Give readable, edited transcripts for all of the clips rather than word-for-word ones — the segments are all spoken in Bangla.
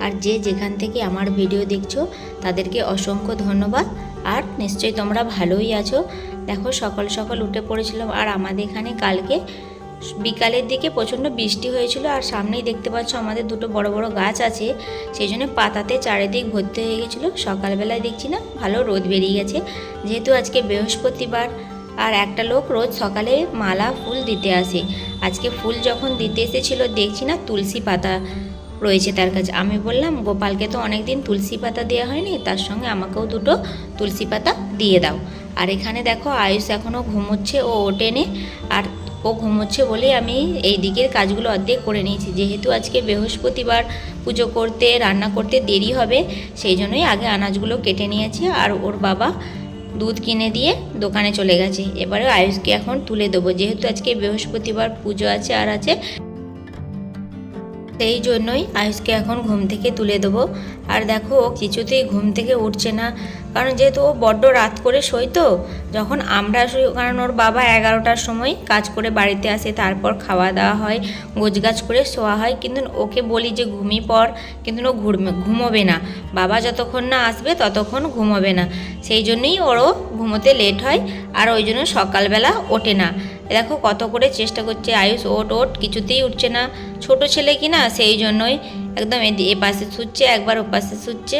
আর যে যেখান থেকে আমার ভিডিও দেখছো তাদেরকে অসংখ্য ধন্যবাদ। আর নিশ্চয়ই তোমরা ভালোই আছো। দেখো সকাল সকাল উঠে পড়েছিলাম, আর আমাদের এখানে কালকে বিকালের দিকে প্রচণ্ড বৃষ্টি হয়েছিল। আর সামনেই দেখতে পাচ্ছ আমাদের দুটো বড় বড় গাছ আছে, সেই জন্য পাতাতে চারিদিক ভর্তি হয়ে গেছিলো। সকালবেলায় দেখছি না ভালো রোদ বেরিয়ে গেছে, যেহেতু আজকে বৃহস্পতিবার। আর একটা লোক রোজ সকালে মালা ফুল দিতে আসে। আজকে ফুল যখন দিতে এসেছিলো দেখছি না তুলসী পাতা রয়েছে তার কাছে। আমি বললাম গোপালকে তো অনেক দিন তুলসী পাতা দেওয়া হয়নি, তার সঙ্গে আমাকেও দুটো তুলসী পাতা দিয়ে দাও। আর এখানে দেখো আয়ুষ এখনও ঘুমোচ্ছে, ও ওঠেনি। আর ও ঘুমোচ্ছে বলে আমি এই দিকের কাজগুলো অর্ধেক করে নিয়েছি। যেহেতু আজকে বৃহস্পতিবার, পুজো করতে রান্না করতে দেরি হবে, সেই জন্যই আগে আনাজগুলো কেটে নিয়েছি। আর ওর বাবা দুধ কিনে দিয়ে দোকানে চলে গেছে। এবারে আয়ুষকে এখন তুলে দেবো, যেহেতু আজকে বৃহস্পতিবার পুজো আছে আর আছে, সেই জন্যই আয়ুষকে এখন ঘুম থেকে তুলে দেবো। আর দেখো ও কিছুতেই ঘুম থেকে উঠছে না, কারণ যেহেতু ও বড্ড রাত করে শোয়, তো যখন আমরা শুই, কারণ ওর বাবা 11টার সময় কাজ করে বাড়িতে আসে, তারপর খাওয়া দাওয়া হয়, গোছগাছ করে শোয়া হয়। কিন্তু ওকে বলি যে ঘুমিয়ে পড়, কিন্তু ও ঘুমোবে না। বাবা যতক্ষণ না আসবে ততক্ষণ ঘুমোবে না, সেই জন্যই ওরও ঘুমোতে লেট হয়। আর ওই জন্য সকালবেলা ওঠে না। দেখো কত করে চেষ্টা করছে, আয়ুষ ওঠ ওঠ, কিছুতেই উঠছে না। ছোট ছেলে কি না, সেই জন্যই একদম এ পাশে শুচ্ছে, একবার ও পাশে শুচ্ছে।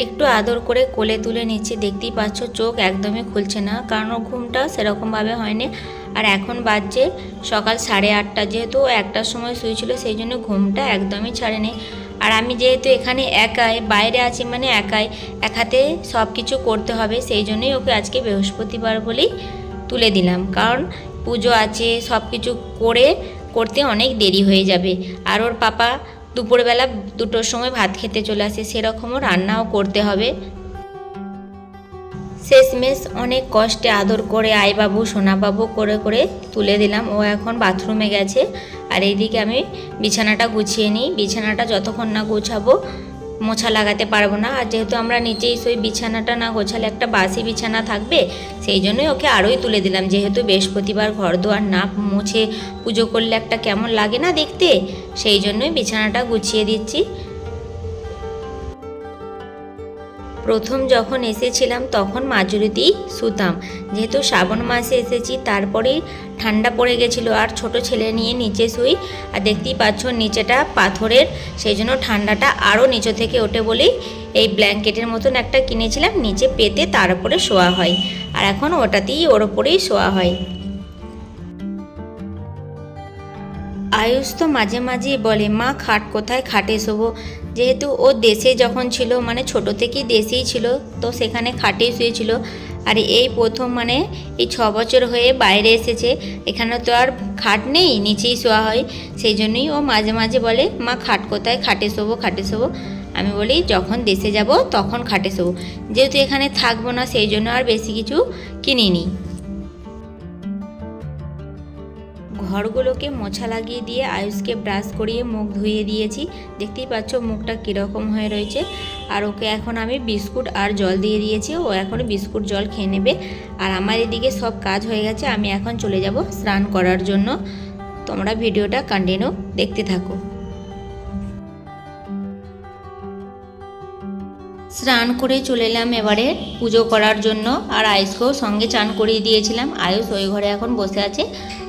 একটু আদর করে কোলে তুলে নিচ্ছে, দেখতেই পাচ্ছ চোখ একদমই খুলছে না, কারণ ওর ঘুমটা সেরকমভাবে হয়নি। আর এখন বাজছে সকাল 8:30, যেহেতু 1টার সময় শুয়েছিল, সেই জন্য ঘুমটা একদমই ছাড়েনি। আর আমি যেহেতু এখানে একাই বাইরে আছি, মানে একাই এক হাতে সব কিছু করতে হবে, সেই জন্যই ওকে আজকে বৃহস্পতিবার বলেই তুলে দিলাম। কারণ পুজো আছে, সব কিছু করতে অনেক দেরি হয়ে যাবে। আর ওর পাপা দুপুরবেলা 2টোর সময় ভাত খেতে চলে আসে, সেরকমও রান্নাও করতে হবে। শেষমেশ অনেক কষ্টে আদর করে আইবাবু সোনাবাবু করে করে তুলে দিলাম। ও এখন বাথরুমে গেছে। আর এইদিকে আমি বিছানাটা গুছিয়ে নিই। বিছানাটা যতক্ষণ না গোছাবো মোছা লাগাতে পারবো না। আর যেহেতু আমরা নিচেই সেই বিছানাটা না গোছালে একটা বাসি বিছানা থাকবে, সেই জন্যই ওকে আরোই তুলে দিলাম। যেহেতু বৃহস্পতিবার ঘর দুয়ার না মুছে পুজো করলে একটা কেমন লাগে না দেখতে, সেই জন্যই বিছানাটা গুছিয়ে দিচ্ছি। প্রথম যখন এসেছিলাম তখন মাঝুরিতেই শুতাম, যেহেতু শ্রাবণ মাসে এসেছি, তারপরেই ঠান্ডা পড়ে গেছিলো। আর ছোট ছেলে নিয়ে নিচে শুই, আর দেখতেই পাচ্ছ নিচেটা পাথরের, সেই জন্য ঠান্ডাটা আরও নিচে থেকে ওঠে বলেই এই ব্ল্যাঙ্কেটের মতন একটা কিনেছিলাম, নিচে পেতে তার উপরে শোয়া হয়। আর এখন ওটাতেই ওর ওপরেই শোয়া হয়। আয়ুষ তো মাঝে মাঝেই বলে মা খাট কোথায়, খাটে শোবো। যেহেতু ও দেশে যখন ছিল, মানে ছোট থেকেই দেশেই ছিল, তো সেখানে খাটেই শুয়েছিল। আর এই প্রথম মানে এই 6 বছর হয়ে বাইরে এসেছে, এখানে তো আর খাট নেই, নিচেই শোয়া হয়। সেই জন্যই ও মাঝে মাঝে বলে মা খাট কোথায়, খাটে শোবো, খাটে শোবো। আমি বলি যখন দেশে যাব তখন খাটে শোবো, যেহেতু এখানে থাকবো না, সেই জন্য আর বেশি কিছু কিনিনি। ঘরগুলোকে মোছা লাগিয়ে দিয়ে আয়ুষকে ব্রাশ করিয়ে মুখ ধুইয়ে দিয়েছি। দেখতেই পাচ্ছ মুখটা কীরকম হয়ে রয়েছে। আর ওকে এখন আমি বিস্কুট আর জল দিয়ে দিয়েছি, ও এখন বিস্কুট জল খেয়ে নেবে। আর আমার এদিকে সব কাজ হয়ে গেছে, আমি এখন চলে যাব স্নান করার জন্য। তোমরা ভিডিওটা কন্টিনিউ দেখতে থাকো। স্নান করে চলে এলাম এবারে পুজো করার জন্য। আর আয়ুষকেও সঙ্গে চান করিয়ে দিয়েছিলাম। আয়ুষ ওই ঘরে এখন বসে আছে,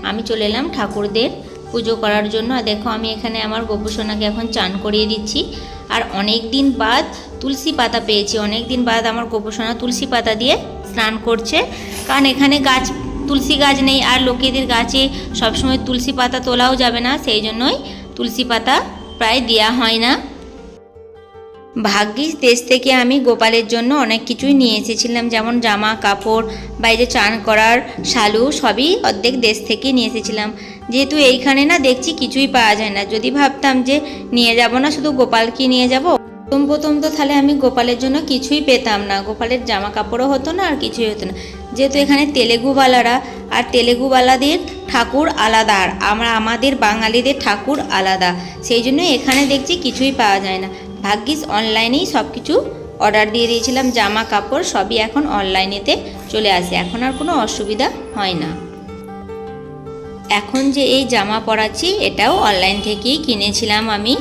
আমি চলে এলাম ঠাকুরদের পুজো করার জন্য। আর দেখো আমি এখানে আমার গোপুসোনাকে এখন চান করিয়ে দিচ্ছি। আর অনেক দিন বাদ তুলসী পাতা পেয়েছি, অনেক দিন বাদ আমার গোপুসোনা তুলসী পাতা দিয়ে স্নান করছে। কারণ এখানে তুলসী গাছ নেই, আর লোকেদের গাছে সবসময় তুলসী পাতা তোলাও যাবে না, সেই জন্যই তুলসী পাতা প্রায় দেওয়া হয় না। ভাগ্যিস দেশ থেকে আমি গোপালের জন্য অনেক কিছুই নিয়ে এসেছিলাম, যেমন জামা কাপড়, বাইরে চান করার শালু, সবই অর্ধেক দেশ থেকে নিয়ে এসেছিলাম। যেহেতু এইখানে না দেখছি কিছুই পাওয়া যায় না, যদি ভাবতাম যে নিয়ে যাব না, শুধু গোপালকে নিয়ে যাব, প্রথম তো তাহলে আমি গোপালের জন্য কিছুই পেতাম না, গোপালের জামা কাপড়ও হতো না, আর কিছুই হতো না। যেহেতু এখানে তেলেগুওয়ালারা, আর তেলেগুওয়ালাদের ঠাকুর আলাদা, আর আমাদের বাঙালিদের ঠাকুর আলাদা, সেই জন্য এখানে দেখছি কিছুই পাওয়া যায় না। ভাগ্যিস অনলাইনেই সব কিছু অর্ডার দিয়ে দিয়েছিলাম, জামা কাপড় সবই এখন অনলাইনেতে চলে আসে, এখন আর কোনো অসুবিধা হয় না। এখন যে এই জামা পরাচ্ছি এটাও অনলাইন থেকেই কিনেছিলাম আমি।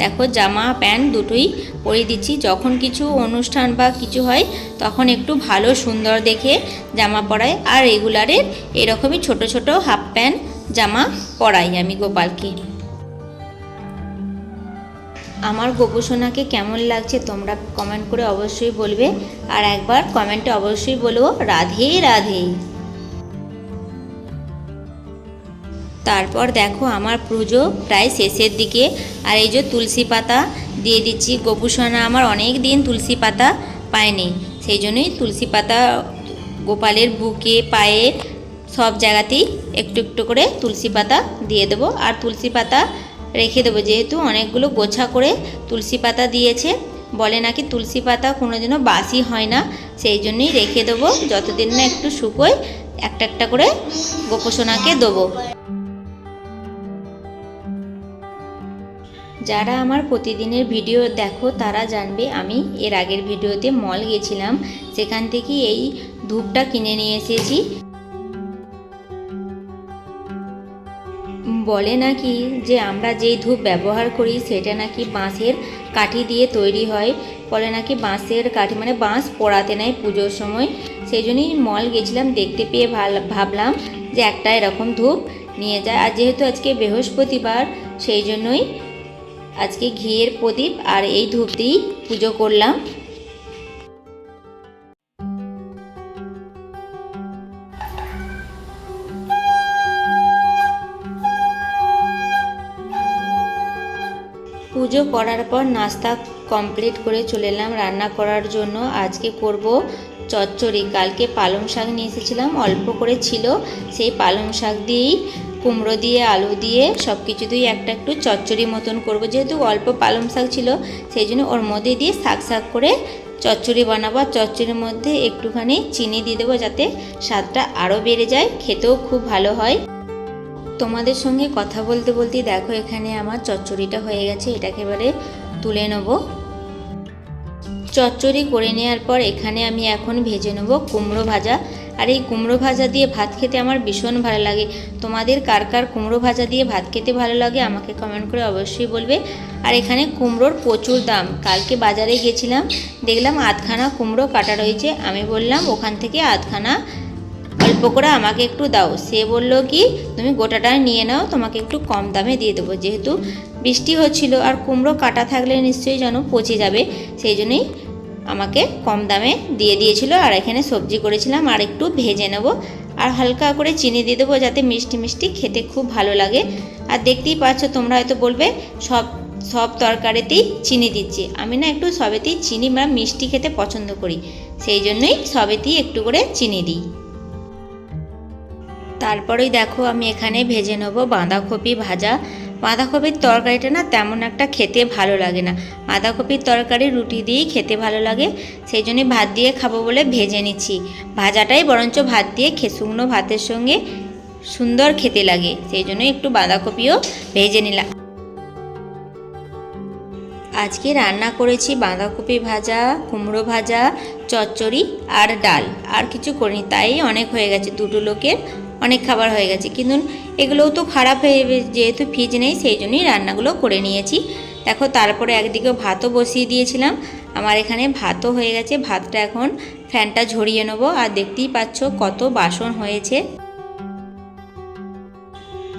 দেখো জামা প্যান্ট দুটোই পরিয়ে দিচ্ছি। যখন কিছু অনুষ্ঠান বা কিছু হয় তখন একটু ভালো সুন্দর দেখে জামা পরাই। আর রেগুলারের এরকমই ছোট ছোট হাফ প্যান্ট জামা পরাই আমি গোপালকে। আমার গোপুসোনাকে কেমন লাগছে তোমরা কমেন্ট করে অবশ্যই বলবে। আর একবার কমেন্টে অবশ্যই বলবো রাধে রাধে। তারপর দেখো আমার পুজো প্রায় শেষের দিকে। আর এই যে তুলসী পাতা দিয়ে দিচ্ছি। গোপুসোনা আমার অনেক দিন তুলসী পাতা পায়নি, সেই জন্যই তুলসী পাতা গোপালের বুকে পায়ে সব জায়গাতেই একটু একটু করে তুলসী পাতা দিয়ে দেবো। আর তুলসী পাতা রেখে দেবো, যেহেতু অনেকগুলো গোছা করে তুলসী পাতা দিয়েছে। বলে নাকি তুলসী পাতা কোনোদিনও বাসি হয় না, সেই জন্যই রেখে দেবো। যতদিন না একটু শুকোয় একটা একটা করে গোপুসোনাকে দেবো। যারা আমার প্রতিদিনের ভিডিও দেখো তারা জানবে আমি এর আগের ভিডিওতে মল গেছিলাম, সেখান থেকে এই ধূপটা কিনে নিয়ে এসেছি। বলে নাকি যে আমরা যেই ধূপ ব্যবহার করি সেটা নাকি বাঁশের কাঠি দিয়ে তৈরি হয়। বলে নাকি বাঁশের কাঠি মানে বাঁশ পোড়াতে নেয় পুজোর সময়। সেই জন্যই মল গেছিলাম, দেখতে পেয়ে ভাবলাম যে একটা এরকম ধূপ নিয়ে যায়। আর যেহেতু আজকে বৃহস্পতিবার সেই জন্যই আজকে ঘিয়ের প্রদীপ আর এই ধূপ দিয়েই পুজো করলাম। পুজো করার পর নাস্তা কমপ্লিট করে চলে এলাম রান্না করার জন্য। আজকে করব চচ্চড়ি। কালকে পালং শাক নিয়ে এসেছিলাম, অল্প করে ছিল, সেই পালং শাক দিয়েই কুমড়ো দিয়ে আলু দিয়ে সব কিছু দিয়ে একটা একটু চচ্চড়ি মতন করব। যেহেতু অল্প পালং শাক ছিল সেই জন্য ওর মধ্যে দিয়ে শাক শাক করে চচ্চড়ি বানাবো। আর চচ্চড়ির মধ্যে একটুখানি চিনি দিয়ে দেবো যাতে স্বাদটা আরও বেড়ে যায়, খেতেও খুব ভালো হয়। তোমাদের সঙ্গে কথা বলতে বলতেই দেখো এখানে আমার চচ্চড়িটা হয়ে গেছে, এটাকে এবারে তুলে নেব। চচ্চড়ি করে নেওয়ার পর এখানে আমি এখন ভেজে নেব কুমড়ো ভাজা। আর এই কুমড়ো ভাজা দিয়ে ভাত খেতে আমার ভীষণ ভালো লাগে। তোমাদের কার কার কুমড়ো ভাজা দিয়ে ভাত খেতে ভালো লাগে আমাকে কমেন্ট করে অবশ্যই বলবে। আর এখানে কুমড়োর প্রচুর দাম। কালকে বাজারে গেছিলাম, দেখলাম আধখানা কুমড়ো কাটা রয়েছে। আমি বললাম ওখান থেকে আধখানা অল্প করে আমাকে একটু দাও। সে বলল কি তুমি গোটাটা নিয়ে নাও, তোমাকে একটু কম দামে দিয়ে দেবো। যেহেতু বৃষ্টি হচ্ছিল আর কুমড়ো কাটা থাকলে নিশ্চয়ই যেন পচে যাবে, সেই জন্যই আমাকে কম দামে দিয়ে দিয়েছিল। আর এখানে সবজি করেছিলাম আর একটু ভেজে নেব। আর হালকা করে চিনি দিয়ে দেবো যাতে মিষ্টি মিষ্টি খেতে খুব ভালো লাগে। আর দেখতেই পাচ্ছ তোমরা হয়তো বলবে সব তরকারিতেই চিনি দিচ্ছি। আমি না একটু সবেতেই চিনি বা মিষ্টি খেতে পছন্দ করি, সেই জন্যই সবেতেই একটু করে চিনি দিই। তারপরেই দেখো আমি এখানে ভেজে নেব বাঁধাকপি ভাজা। বাঁধাকপির তরকারিটা না তেমন একটা খেতে ভালো লাগে না, বাঁধাকপির তরকারি রুটি দিয়েই খেতে ভালো লাগে, সেই জন্যই ভাত দিয়ে খাবো বলে ভেজে নিচ্ছি। ভাজাটাই বরঞ্চ ভাত দিয়ে শুকনো ভাতের সঙ্গে সুন্দর খেতে লাগে, সেই জন্যই একটু বাঁধাকপিও ভেজে নিলাম। আজকে রান্না করেছি বাঁধাকপি ভাজা, কুমড়ো ভাজা, চচ্চড়ি আর ডাল। আর কিছু করিনি, তাই অনেক হয়ে গেছে, দুটো লোকের অনেক খাবার হয়ে গেছে। কিন্তু এগুলোও তো খারাপ হয়ে যাবে, যেহেতু ফ্রিজ নেই সেই জন্যই রান্নাগুলো করে নিয়েছি। দেখো তারপরে একদিকে ভাতও বসিয়ে দিয়েছিলাম, আমার এখানে ভাতও হয়ে গেছে। ভাতটা এখন ফ্যানটা ঝরিয়ে নেবো। আর দেখতেই পাচ্ছ কত বাসন হয়েছে।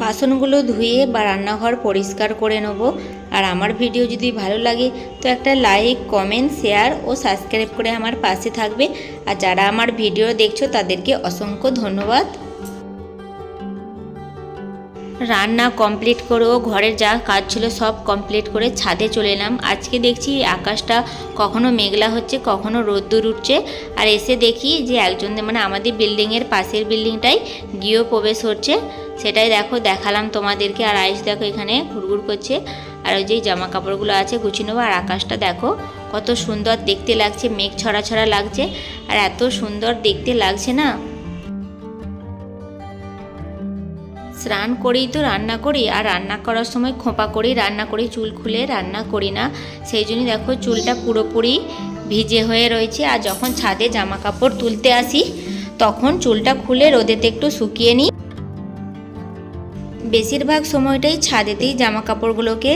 বাসনগুলো ধুয়ে বা রান্নাঘর পরিষ্কার করে নেব। আর আমার ভিডিও যদি ভালো লাগে তো একটা লাইক, কমেন্ট, শেয়ার ও সাবস্ক্রাইব করে আমার পাশে থাকবে। আর যারা আমার ভিডিও দেখছো তাদেরকে অসংখ্য ধন্যবাদ। রান্না কমপ্লিট করেও ঘরের যা কাজ ছিল সব কমপ্লিট করে ছাদে চলে এলাম। আজকে দেখছি আকাশটা কখনো মেঘলা হচ্ছে কখনো রোদ্দুর উঠছে। আর এসে দেখি যে একজন মানে আমাদের বিল্ডিংয়ের পাশের বিল্ডিংটাই গৃহপ্রবেশ হচ্ছে, সেটাই দেখো দেখালাম তোমাদেরকে। আর আইস দেখো এখানে ঘুরঘুর করছে। আর ওই যে জামা কাপড়গুলো আছে গুছিয়ে নেবো। আর আকাশটা দেখো কত সুন্দর দেখতে লাগছে, মেঘ ছড়া ছড়া লাগছে আর এত সুন্দর দেখতে লাগছে না। স্নান করেই তো রান্না করি, আর রান্না করার সময় খোঁপা করেই রান্না করি, চুল খুলে রান্না করি না। সেই জন্যই দেখো চুলটা পুরোপুরি ভিজে হয়ে রয়েছে। আর যখন ছাদে জামা কাপড় তুলতে আসি তখন চুলটা খুলে রোদেতে একটু শুকিয়ে নিই। বেশিরভাগ সময়টাই ছাদেতেই জামা কাপড়গুলোকে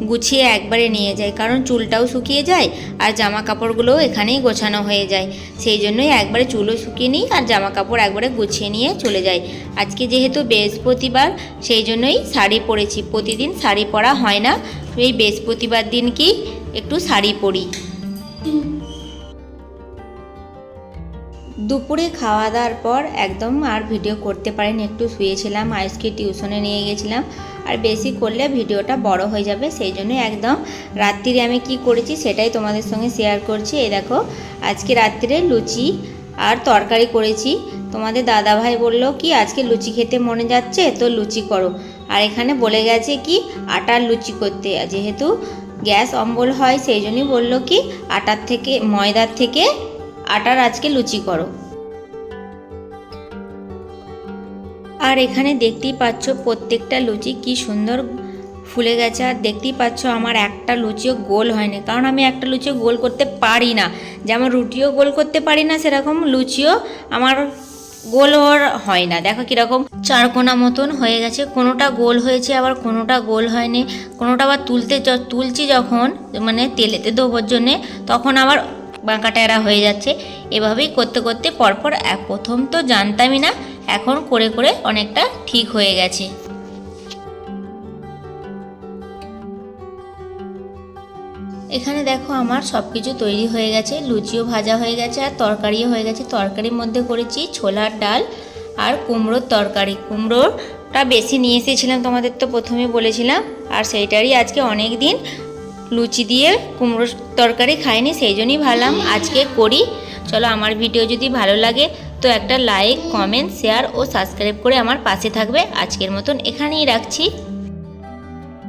গুছিয়ে একবারে নিয়ে যাই, কারণ চুলটাও শুকিয়ে যায় আর জামা কাপড়গুলোও এখানেই গোছানো হয়ে যায়। সেই জন্যই একবারে চুলও শুকিয়ে নিই আর জামা কাপড় একবারে গুছিয়ে নিয়ে চলে যাই। আজকে যেহেতু বৃহস্পতিবার সেই জন্যই শাড়ি পরেছি, প্রতিদিন শাড়ি পরা হয় না, এই বৃহস্পতিবার দিনকেই একটু শাড়ি পরি। দুপুরে খাওয়া দাওয়ার পর একদম আর ভিডিও করতে পারিনি, একটু শুয়েছিলাম, আইসকে টিউশনে নিয়ে গেছিলাম, আর বেশি করলে ভিডিওটা বড় হয়ে যাবে, সেই জন্য একদম রাত্রিরে আমি কি করেছি সেটাই তোমাদের সঙ্গে শেয়ার করছি। এই দেখো আজকে রাত্রিরে লুচি আর তরকারি করেছি। তোমাদের দাদাভাই বললো কি আজকে লুচি খেতে মনে যাচ্ছে তো লুচি করো, আর এখানে বলে গেছে কি আটার লুচি করতে, যেহেতু গ্যাস অম্বল হয় সেই জন্যই বললো কি আটার থেকে ময়দার থেকে আটার আজকে লুচি করো। আর এখানে দেখতেই পাচ্ছ প্রত্যেকটা লুচি কি সুন্দর ফুলে গেছে, আর দেখতেই পাচ্ছ আমার একটা লুচিও গোল হয়নি, কারণ আমি একটা লুচিও গোল করতে পারি না, যেমন রুটিও গোল করতে পারি না সেরকম লুচিও আমার গোল হয় না। দেখো কীরকম চারকোনা মতন হয়ে গেছে, কোনোটা গোল হয়েছে আবার কোনোটা গোল হয়নি, কোনোটা আবার তুলছি যখন মানে তেলেতে দেওয়ার জন্যে তখন আবার বাঁকা ট্যারা হয়ে যাচ্ছে। এভাবেই করতে করতে পরপর প্রথম তো জানতামই না, এখন করে করে অনেকটা ঠিক হয়ে গেছে। এখানে দেখো আমার সব কিছু তৈরি হয়ে গেছে, লুচিও ভাজা হয়ে গেছে আর তরকারিও হয়ে গেছে। তরকারির মধ্যে করেছি ছোলার ডাল আর কুমড়োর তরকারি। কুমড়োটা বেশি নিয়ে এসেছিলাম, তোমাদের তো প্রথমে বলেছিলাম, আর সেইটারই আজকে অনেক দিন লুচি দিয়ে কুমড়োর তরকারি খাইনি, সেই জন্যই ভাবলাম আজকে করি। চলো আমার ভিডিও যদি ভালো লাগে তো একটা লাইক, কমেন্ট, শেয়ার ও সাবস্ক্রাইব করে আমার পাশে থাকবে। আজকের মতন এখানেই রাখছি।